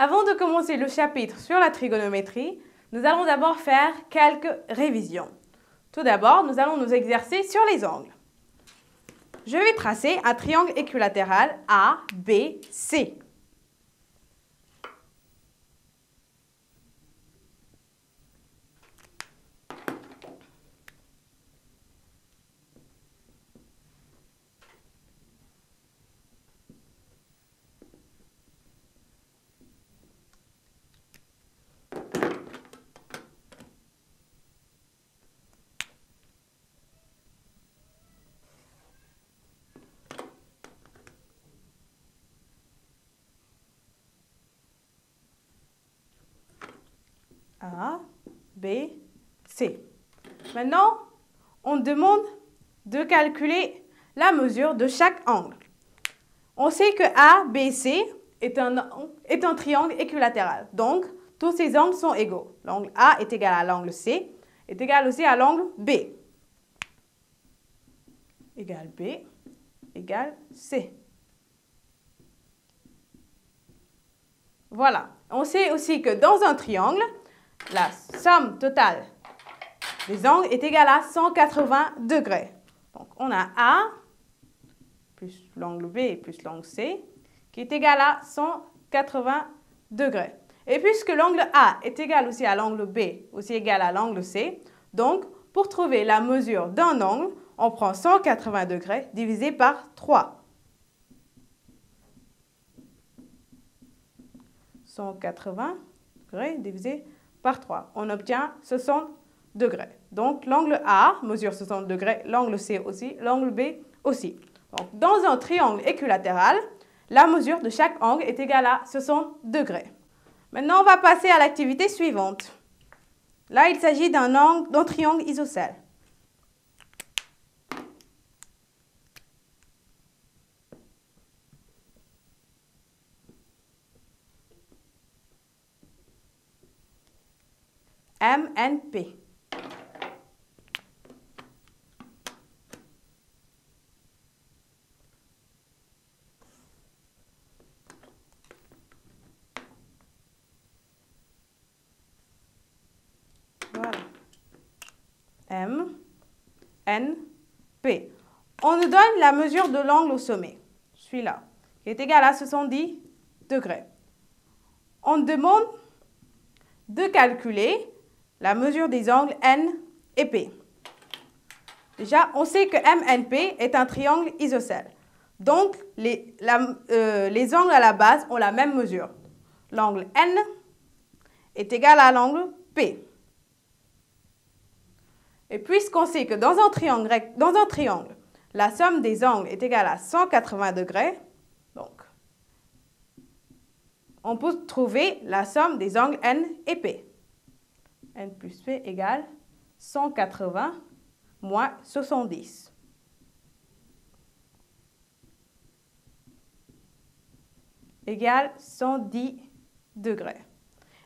Avant de commencer le chapitre sur la trigonométrie, nous allons d'abord faire quelques révisions. Tout d'abord, nous allons nous exercer sur les angles. Je vais tracer un triangle équilatéral A, B, C. A, B, C. Maintenant, on demande de calculer la mesure de chaque angle. On sait que A, B, C est un triangle équilatéral. Donc, tous ces angles sont égaux. L'angle A est égal à l'angle C, est égal aussi à l'angle B. Égale B, égale C. Voilà. On sait aussi que dans un triangle, la somme totale des angles est égale à 180 degrés. Donc, on a A plus l'angle B plus l'angle C qui est égal à 180 degrés. Et puisque l'angle A est égal aussi à l'angle B, aussi égal à l'angle C, donc pour trouver la mesure d'un angle, on prend 180 degrés divisé par 3. 180 degrés divisé par 3. On obtient 60 degrés. Donc, l'angle A mesure 60 degrés, l'angle C aussi, l'angle B aussi. Donc, dans un triangle équilatéral, la mesure de chaque angle est égale à 60 degrés. Maintenant, on va passer à l'activité suivante. Là, il s'agit d'un triangle isocèle. MNP. Voilà. M, N, P. On nous donne la mesure de l'angle au sommet, celui-là, qui est égal à 70 degrés. On demande de calculer la mesure des angles N et P. Déjà, on sait que MNP est un triangle isocèle. Donc, les angles à la base ont la même mesure. L'angle N est égal à l'angle P. Et puisqu'on sait que dans un triangle, la somme des angles est égale à 180 degrés, donc, on peut trouver la somme des angles N et P. N plus P égale 180 moins 70. Égale 110 degrés.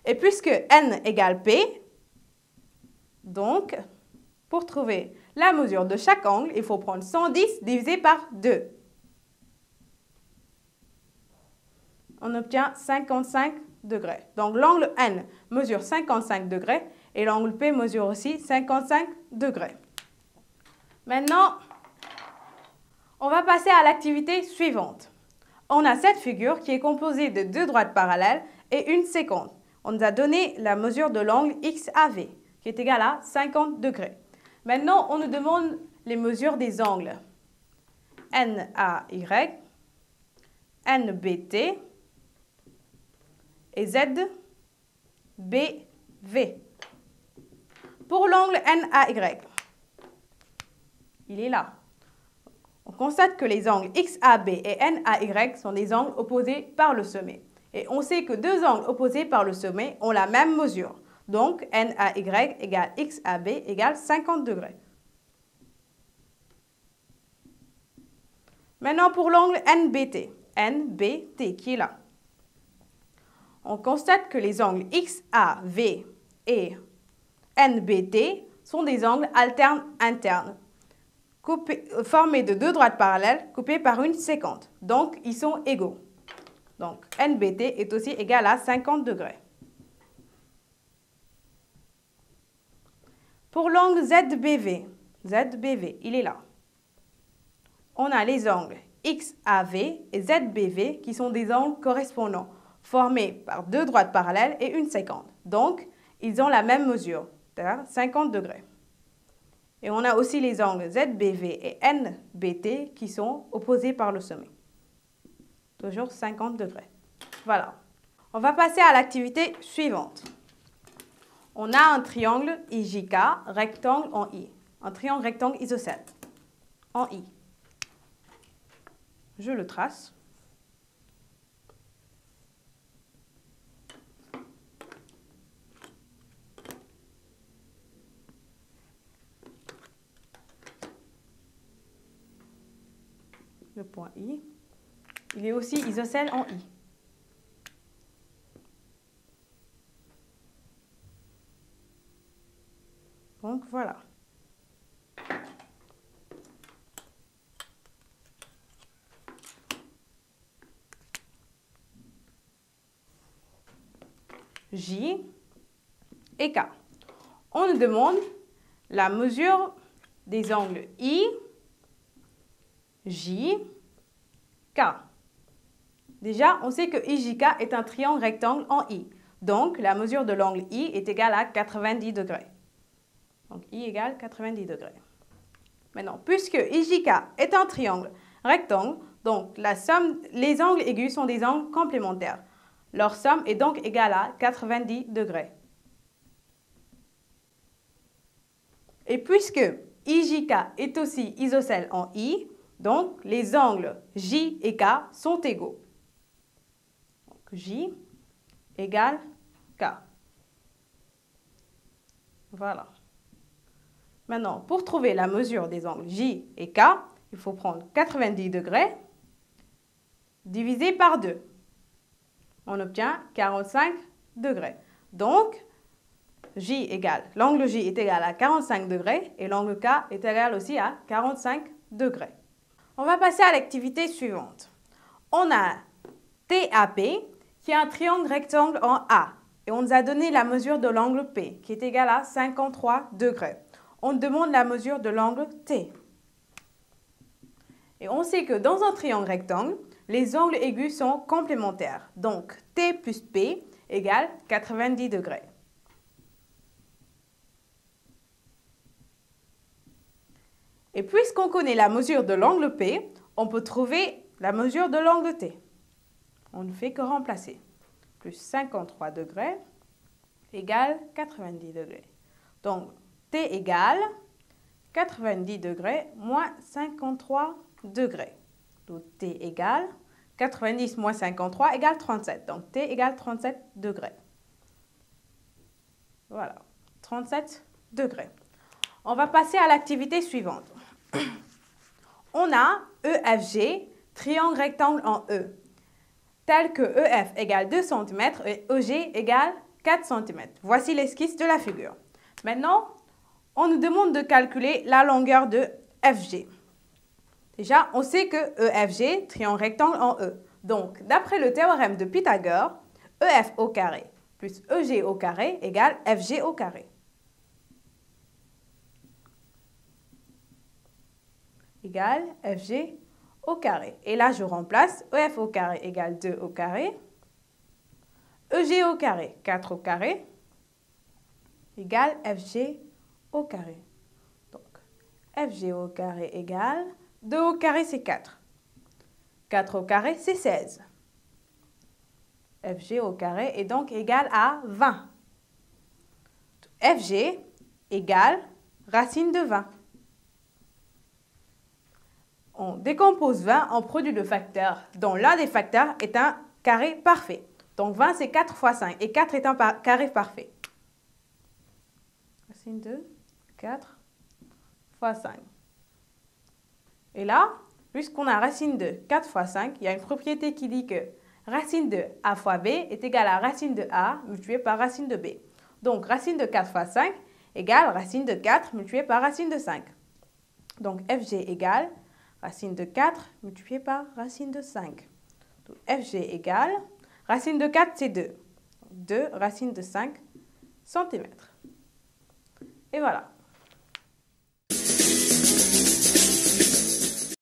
Et puisque N égale P, donc, pour trouver la mesure de chaque angle, il faut prendre 110 divisé par 2. On obtient 55 degrés. Donc, l'angle N mesure 55 degrés et l'angle P mesure aussi 55 degrés. Maintenant, on va passer à l'activité suivante. On a cette figure qui est composée de deux droites parallèles et une séquente. On nous a donné la mesure de l'angle XAV qui est égal à 50 degrés. Maintenant, on nous demande les mesures des angles NAY, NBT et ZBV. Pour l'angle NAY, il est là. On constate que les angles XAB et NAY sont des angles opposés par le sommet. Et on sait que deux angles opposés par le sommet ont la même mesure. Donc, NAY égale XAB égale 50 degrés. Maintenant, pour l'angle NBT qui est là. On constate que les angles XAV et NBT sont des angles alternes internes, formés de deux droites parallèles coupées par une séquente. Donc, ils sont égaux. Donc, NBT est aussi égal à 50 degrés. Pour l'angle ZBV, il est là. On a les angles XAV et ZBV qui sont des angles correspondants, formés par deux droites parallèles et une sécante. Donc, ils ont la même mesure, c'est-à-dire 50 degrés. Et on a aussi les angles ZBV et NBT qui sont opposés par le sommet. Toujours 50 degrés. Voilà. On va passer à l'activité suivante. On a un triangle IJK, rectangle en I. Un triangle rectangle isocèle en I. Je le trace. Le point I. Il est aussi isocèle en I. Donc voilà. J et K. On nous demande la mesure des angles I, J, K. Déjà, on sait que IJK est un triangle rectangle en I. Donc, la mesure de l'angle I est égale à 90 degrés. Donc, I égale 90 degrés. Maintenant, puisque IJK est un triangle rectangle, donc les angles aigus sont des angles complémentaires. Leur somme est donc égale à 90 degrés. Et puisque IJK est aussi isocèle en I, donc les angles J et K sont égaux. Donc, J égale K. Voilà. Maintenant, pour trouver la mesure des angles J et K, il faut prendre 90 degrés divisé par 2. On obtient 45 degrés. Donc, l'angle J est égal à 45 degrés et l'angle K est égal aussi à 45 degrés. On va passer à l'activité suivante. On a TAP qui est un triangle rectangle en A et on nous a donné la mesure de l'angle P qui est égal à 53 degrés. On demande la mesure de l'angle T. Et on sait que dans un triangle rectangle, les angles aigus sont complémentaires. Donc, T plus P égale 90 degrés. Et puisqu'on connaît la mesure de l'angle P, on peut trouver la mesure de l'angle T. On ne fait que remplacer. Plus 53 degrés égale 90 degrés. Donc, T égale 90 degrés moins 53 degrés. Donc, T égale 90 moins 53 égale 37. Donc, T égale 37 degrés. Voilà, 37 degrés. On va passer à l'activité suivante. On a EFG, triangle rectangle en E, tel que EF égale 2 cm et EG égale 4 cm. Voici l'esquisse de la figure. Maintenant, on nous demande de calculer la longueur de FG. Déjà, on sait que EFG, triangle rectangle en E. Donc, d'après le théorème de Pythagore, EF au carré plus EG au carré égale FG au carré. Égale FG au carré. Et là, je remplace EF au carré égale 2 au carré. EG au carré, 4 au carré, égale FG au carré. Donc, FG au carré égale 2 au carré, c'est 4. 4 au carré, c'est 16. FG au carré est donc égal à 20. FG égale racine de 20. On décompose 20 en produit de facteurs, dont l'un des facteurs est un carré parfait. Donc 20, c'est 4 fois 5, et 4 est un carré parfait. Racine de 4 fois 5. Et là, puisqu'on a racine de 4 fois 5, il y a une propriété qui dit que racine de a fois b est égale à racine de a multiplié par racine de b. Donc, racine de 4 fois 5 égale racine de 4 multiplié par racine de 5. Donc, FG égale racine de 4 multiplié par racine de 5. Donc, FG égale, racine de 4, c'est 2. 2 racine de 5 cm. Et voilà.